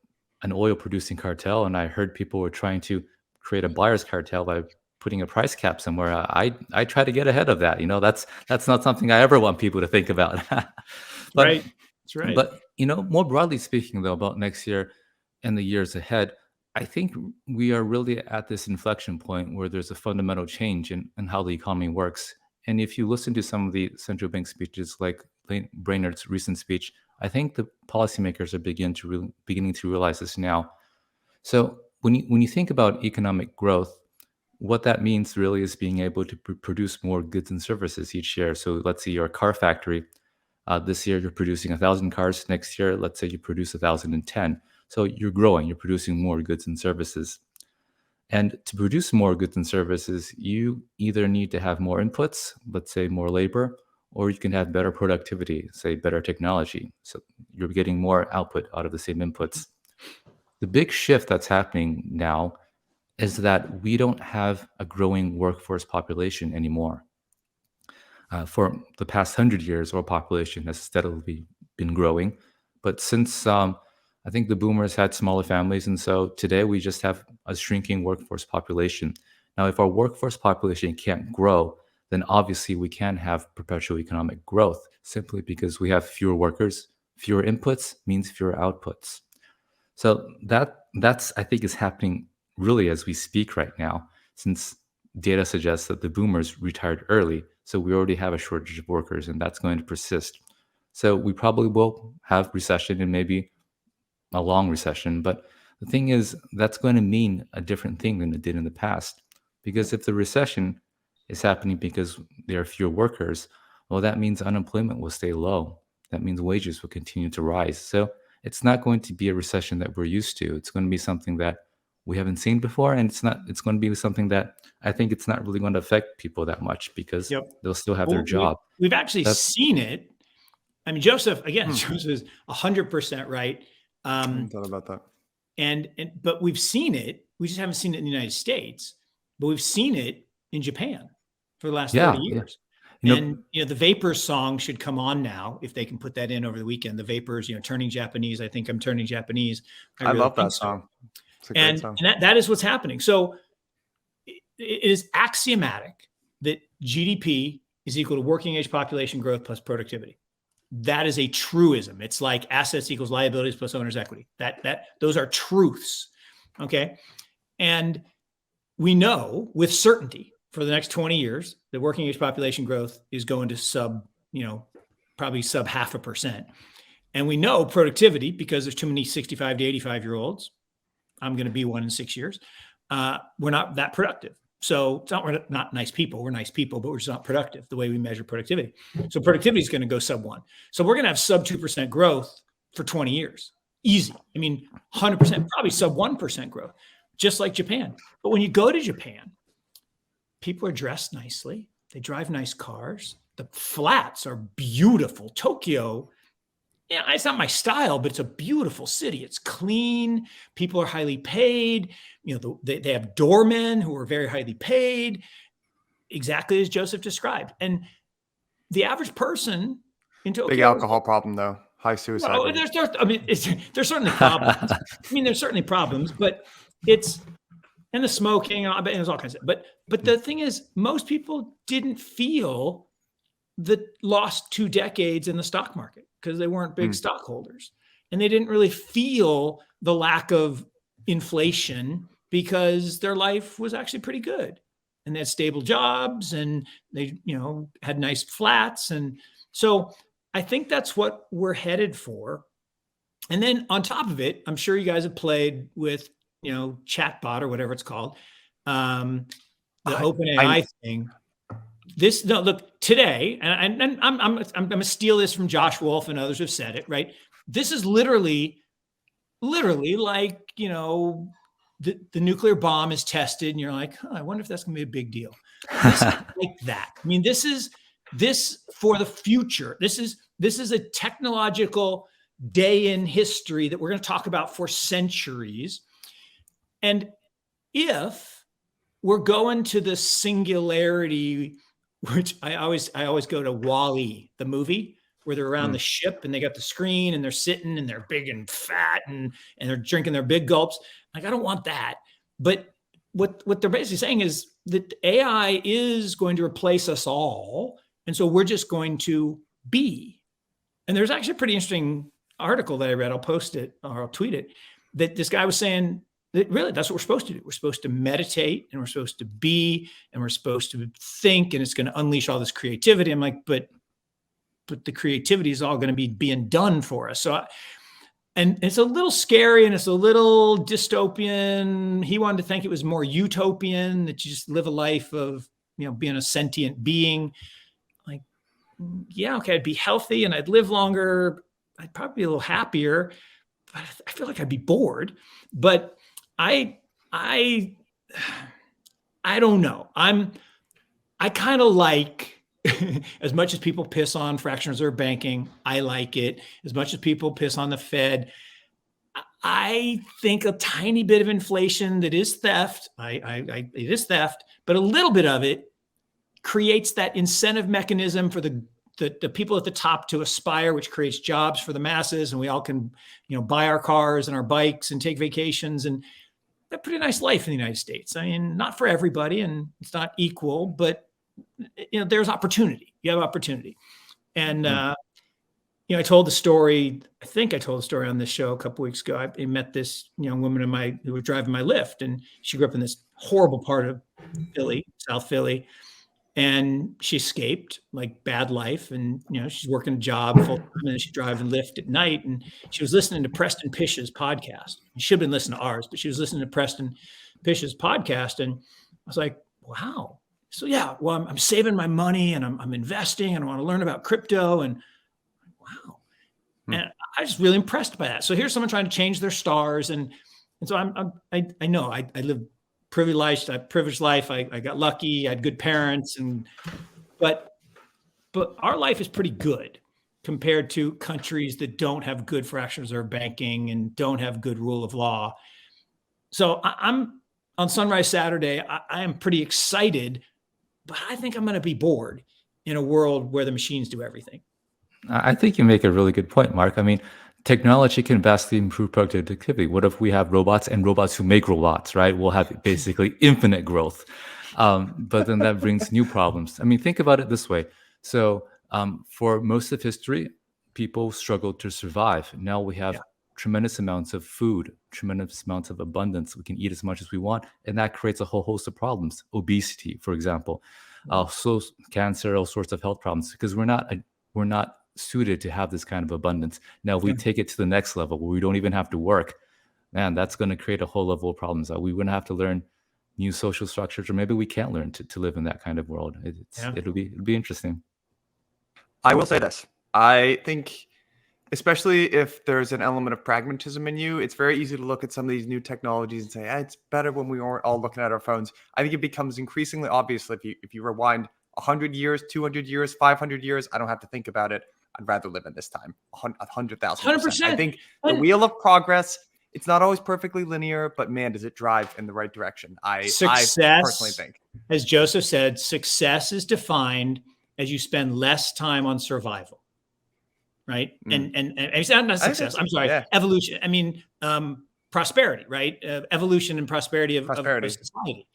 an oil producing cartel and I heard people were trying to create a buyer's cartel by putting a price cap somewhere, I try to get ahead of that. That's not something I ever want people to think about. But, right. That's right. But, more broadly speaking, though, about next year and the years ahead, I think we are really at this inflection point where there's a fundamental change in how the economy works. And if you listen to some of the central bank speeches, like Brainerd's recent speech, I think the policymakers are beginning to realize this now. So when you think about economic growth, what that means really is being able to produce more goods and services each year. So let's say you're a car factory. This year you're producing 1,000 cars. Next year, let's say you produce 1,010. So you're growing, you're producing more goods and services. And to produce more goods and services, you either need to have more inputs, let's say more labor, or you can have better productivity, say better technology. So you're getting more output out of the same inputs. The big shift that's happening now is that we don't have a growing workforce population anymore. For the past 100 years, our population has steadily been growing. But since I think the boomers had smaller families, and so today we just have a shrinking workforce population. Now, if our workforce population can't grow, then obviously we can have perpetual economic growth simply because we have fewer workers. Fewer inputs means fewer outputs. So that's I think is happening really as we speak right now, since data suggests that the boomers retired early. So we already have a shortage of workers, and that's going to persist. So we probably will have recession and maybe a long recession. But the thing is, that's going to mean a different thing than it did in the past. Because if the recession is happening because there are fewer workers, well, that means unemployment will stay low. That means wages will continue to rise. So it's not going to be a recession that we're used to. It's going to be something that we haven't seen before. And it's going to be something that I think it's not really going to affect people that much because they'll still have their job. We've actually seen it. I mean, Joseph, again, Joseph is 100% right. I thought about that. But we've seen it. We just haven't seen it in the United States, but we've seen it in Japan for the last 30 years. And the Vapors song should come on now if they can put that in over the weekend. The Vapors, Turning Japanese. I think I'm turning Japanese. I really love that song. It's a great song. And that is what's happening. So it is axiomatic that GDP is equal to working age population growth plus productivity. That is a truism. It's like assets equals liabilities plus owner's equity. Those are truths. Okay. And we know with certainty for the next 20 years, the working age population growth is going to probably sub 0.5%. And we know productivity, because there's too many 65 to 85-year-olds. I'm going to be one in 6 years. We're not that productive. So it's we're not nice people. We're nice people, but we're just not productive the way we measure productivity. So productivity is going to go sub 1. So we're going to have sub 2% growth for 20 years. Easy. I mean, 100%, probably sub 1% growth, just like Japan. But when you go to Japan, people are dressed nicely. They drive nice cars. The flats are beautiful. Tokyo, it's not my style, but it's a beautiful city. It's clean. People are highly paid. They have doormen who are very highly paid, exactly as Joseph described. And the average person in Tokyo, big alcohol problem though, high suicide rate. There's certainly problems. There's certainly problems, but and the smoking, and there's all kinds of. But the thing is, most people didn't feel the lost 2 decades in the stock market because they weren't big stockholders, and they didn't really feel the lack of inflation because their life was actually pretty good, and they had stable jobs, and they had nice flats. And so I think that's what we're headed for. And then on top of it, I'm sure you guys have played with chatbot or whatever it's called, the OpenAI thing. Look, today, and I'm gonna steal this from Josh Wolf, and others have said it, right? This is literally like, the nuclear bomb is tested, and you're like, I wonder if that's gonna be a big deal. This is like that. I mean, this for the future. This is a technological day in history that we're going to talk about for centuries. And if we're going to the singularity, which I always go to Wall-E, the movie, where they're around the ship and they got the screen and they're sitting and they're big and fat and they're drinking their big gulps. Like, I don't want that. But what they're basically saying is that AI is going to replace us all. And so we're just going to be. And there's actually a pretty interesting article that I read. I'll post it or I'll tweet it, that this guy was saying that really that's what we're supposed to do. We're supposed to meditate, and we're supposed to be, and we're supposed to think, and it's going to unleash all this creativity. I'm like, but the creativity is all going to be being done for us. So, and it's a little scary and it's a little dystopian. He wanted to think it was more utopian, that you just live a life of, being a sentient being. Like, yeah, okay, I'd be healthy and I'd live longer. I'd probably be a little happier, but I feel like I'd be bored. But I don't know. I kind of like, as much as people piss on fractional reserve banking, I like it. As much as people piss on the Fed, I think a tiny bit of inflation that is theft, it is theft, but a little bit of it creates that incentive mechanism for the the people at the top to aspire, which creates jobs for the masses, and we all can, buy our cars and our bikes and take vacations and a pretty nice life in the United States. I mean, not for everybody, and it's not equal, but there's opportunity. You have opportunity, and I told the story. I think I told the story on this show a couple weeks ago. I met this young woman who was driving my Lyft, and she grew up in this horrible part of Philly, South Philly. And she escaped, like, bad life. And, she's working a job full time, and then she's driving Lyft at night. And she was listening to Preston Pish's podcast. She should have been listening to ours, but she was listening to Preston Pish's podcast. And I was like, wow. So, yeah, well, I'm saving my money, and I'm investing, and I want to learn about crypto. And wow. And I was really impressed by that. So here's someone trying to change their stars. And so I know I live privileged life. I got lucky. I had good parents, but our life is pretty good compared to countries that don't have good fractional reserve banking and don't have good rule of law. So I'm on Sunrise Saturday. I am pretty excited, but I think I'm going to be bored in a world where the machines do everything. I think you make a really good point, Mark. I mean, technology can vastly improve productivity. What if we have robots and robots who make robots, right? We'll have basically infinite growth. But then that brings new problems. I mean, think about it this way. So for most of history, people struggled to survive. Now we have tremendous amounts of food, tremendous amounts of abundance. We can eat as much as we want. And that creates a whole host of problems. Obesity, for example, also cancer, all sorts of health problems, because we're not suited to have this kind of abundance. Now, if we take it to the next level where we don't even have to work, man, that's going to create a whole level of problems. We wouldn't have to learn new social structures, or maybe we can't learn to live in that kind of world. It'll be interesting. I will say this. I think, especially if there's an element of pragmatism in you, it's very easy to look at some of these new technologies and say, it's better when we aren't all looking at our phones. I think it becomes increasingly obvious if you rewind 100 years, 200 years, 500 years, I don't have to think about it. I'd rather live in this time, 100,000%. 100%. I think the wheel of progress, it's not always perfectly linear, but man, does it drive in the right direction. I personally think. As Joseph said, success is defined as you spend less time on survival, right? And it's not success. I'm sorry, evolution. I mean, prosperity, right? Evolution and prosperity of society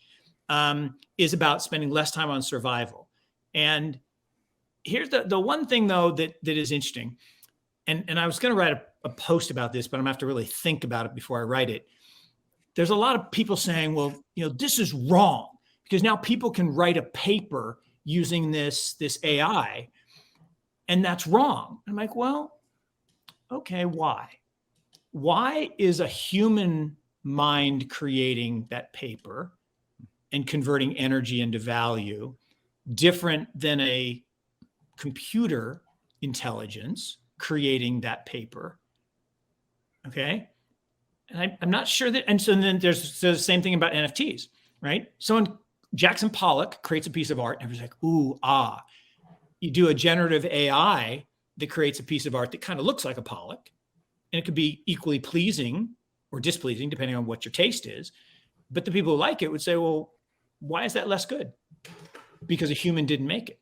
is about spending less time on survival. And here's the one thing, though, that is interesting. And I was going to write a post about this, but I'm going to have to really think about it before I write it. There's a lot of people saying, well, this is wrong because now people can write a paper using this AI, and that's wrong. I'm like, well, okay, why? Why is a human mind creating that paper and converting energy into value different than a computer intelligence creating that paper? Okay. And I'm not sure that, and so then there's the same thing about NFTs, right? Jackson Pollock creates a piece of art and everyone's like, ooh, ah. You do a generative AI that creates a piece of art that kind of looks like a Pollock, and it could be equally pleasing or displeasing depending on what your taste is. But the people who like it would say, well, why is that less good? Because a human didn't make it.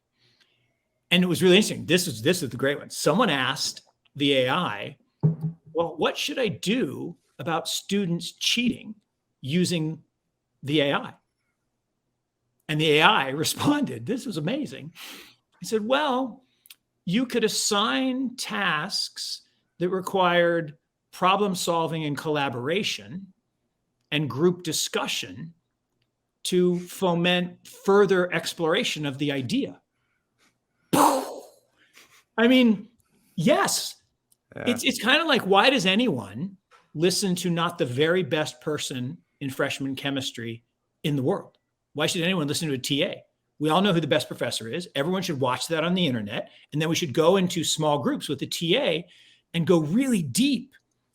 And it was really interesting. This is the great one. Someone asked the AI, well, what should I do about students cheating using the AI? And the AI responded, this was amazing. He said, well, you could assign tasks that required problem solving and collaboration and group discussion to foment further exploration of the idea. I mean, yes, it's kind of like, why does anyone listen to not the very best person in freshman chemistry in the world? Why should anyone listen to a TA? We all know who the best professor is. Everyone should watch that on the internet. And then we should go into small groups with the TA and go really deep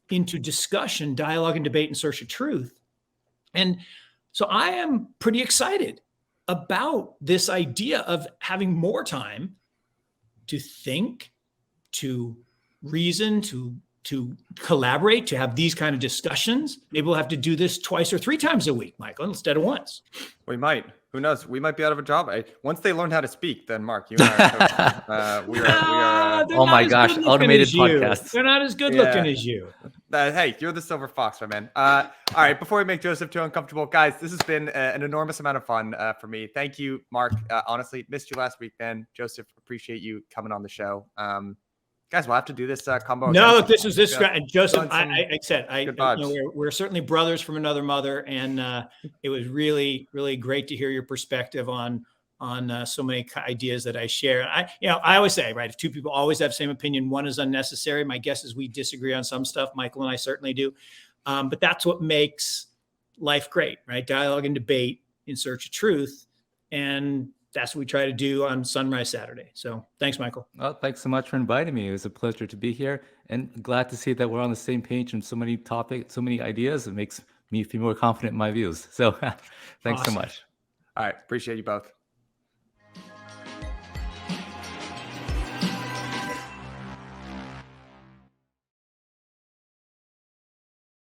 into discussion, dialogue, and debate in search of truth. And so I am pretty excited about this idea of having more time to think, to reason, to collaborate, to have these kind of discussions. Maybe we'll have to do this twice or three times a week, Michael, instead of once. We might. Who knows? We might be out of a job. Once they learn how to speak, then Mark, you and I are we are. They're Oh not my as gosh, good looking automated as you. podcasts. They're not as good Yeah. looking as you. Hey, you're the silver fox, my man. All right, before we make Joseph too uncomfortable, guys, this has been an enormous amount of fun for me. Thank you, Mark. Honestly, missed you last week, man. Joseph, appreciate you coming on the show. Guys, we'll have to do this combo. No, again. this was this Yeah. Joseph. Done some I said good you know, vibes. we're certainly brothers from another mother, and it was really great to hear your perspective on so many ideas that I share. I always say, right, if two people always have the same opinion, one is unnecessary. My guess is we disagree on some stuff. Michael and I certainly do, but that's what makes life great, right? Dialogue and debate in search of truth, and that's what we try to do on Sunrise Saturday. So thanks, Michael. Well, thanks so much for inviting me. It was a pleasure to be here, and glad to see that we're on the same page on so many topics, so many ideas. It makes me feel more confident in my views. So thanks Awesome. so much. All right, appreciate you both.